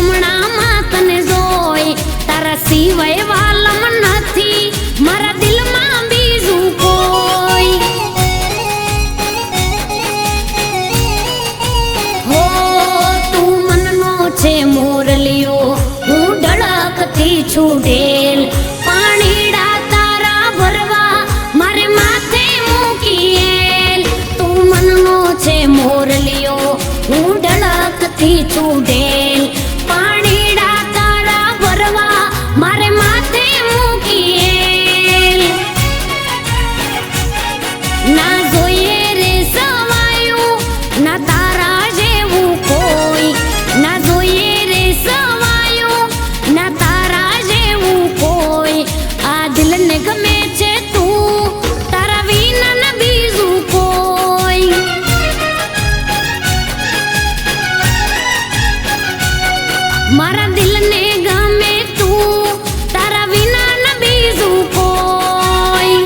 હમણાંમાં તને જોઈ તારા સિવાય વાલમ નથી મારા દિલમાં બીજું કોઈ હો તું મનનો છે મોરલિયો હું ધડકતી છું ઢેલ પાણીડા તારા ભરવા મારે માથે મૂકીએલ તું મનનો છે મોરલિયો હું ધડકતી છું ઢેલ પાણીડા તારા ભરવા મારે માથે મૂકીએલ ના જોઈએ રે સવાયું ના તારા જેવું કોઈ ના જોઈએ રે સવાયું ના તારા જેવું કોઈ આ દિલને ગમે છે તું તારા વિના ન બીજું કોઈ મારા દિલને ગમે તું તારા વિના ન બીજું કોઈ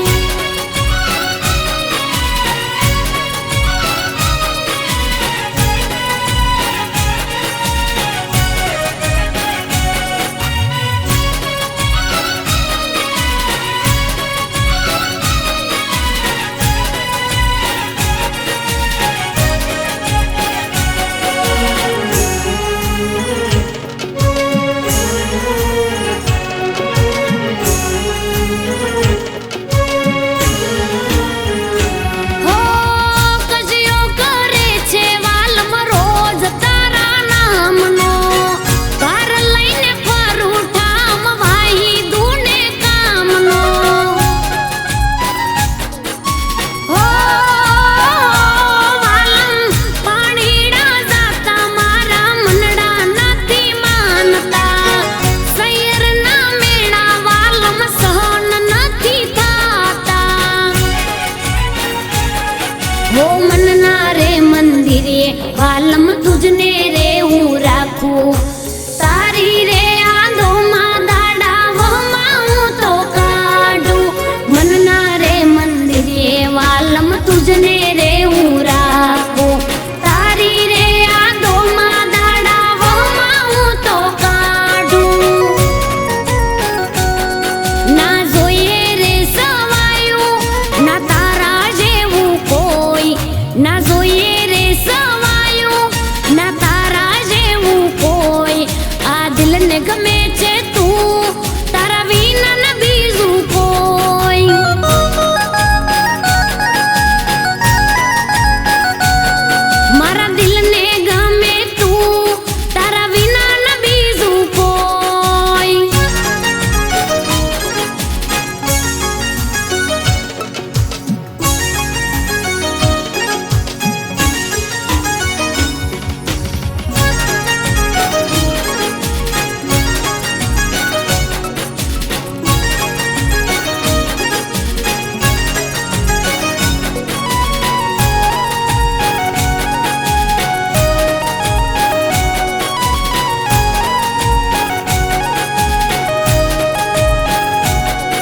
હો કજિયો કરે છે વાલમ રોજ તારા નામનો ઘર લઈને ફરું ઠામ વાહી દુને કામનો હો વાલમ પાણીડા જાતા મારા મનડા નથી માનતા સૈયરના મેળા વાલમ સહન નથી થાતા હો મનના રે મંદિરે વાલમ તુજને રે હું રાખું તારી રે આંધોમાં દાડા વહમાં હું તો કાઢું મનના રે મંદિરે વાલમ તુજને રે હું રાખું તારી રે આંધોમાં દાડા વહમાં હું તો કાઢું ના જોઈએ રે સવાયું ના તારા જેવું કોઈ ના જોઈએ રે સવાયું ના તારા જેવું કોઈ આ દિલને ગમે છે તું તારા વિના ન બીજું કોઈ મારા દિલને ગમે તું તારા વિના ન બીજું કોઈ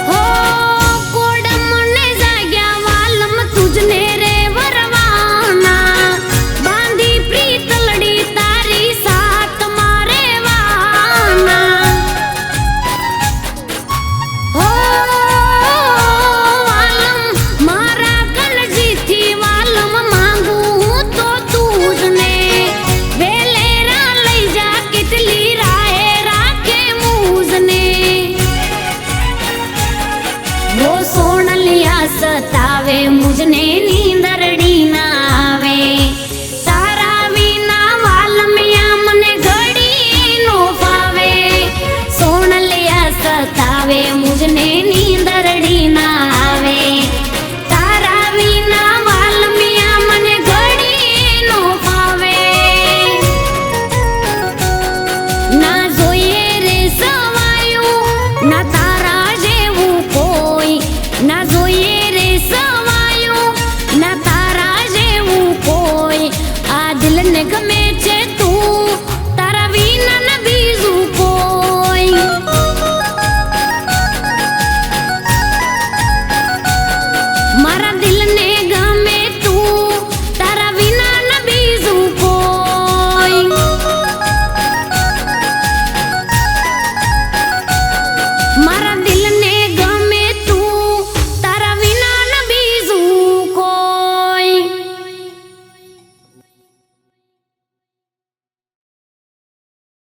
હો કોડમને જાગ્યા વાલમ તુજને રે વરવાના બાંધી પ્રીતલડી તારી સાથ મારે વાના હો વાલમ મારા કલજીથી વાલમ માંગુ હું તો તુજને વેલેરા લઈ જા કેટલી રાહે રાખે મૂજને वो सोनलिया सतावे मुझने नींदरड़ी ना आवे तारा विना वालमिया મને ઘડી નો પાવે સોનલિયા સતાવે મુझने નીંદરડી ના આવે તારા વિના વાલમિયા મને ઘડી નો પાવે ના જોઈએ રે સવાયું ના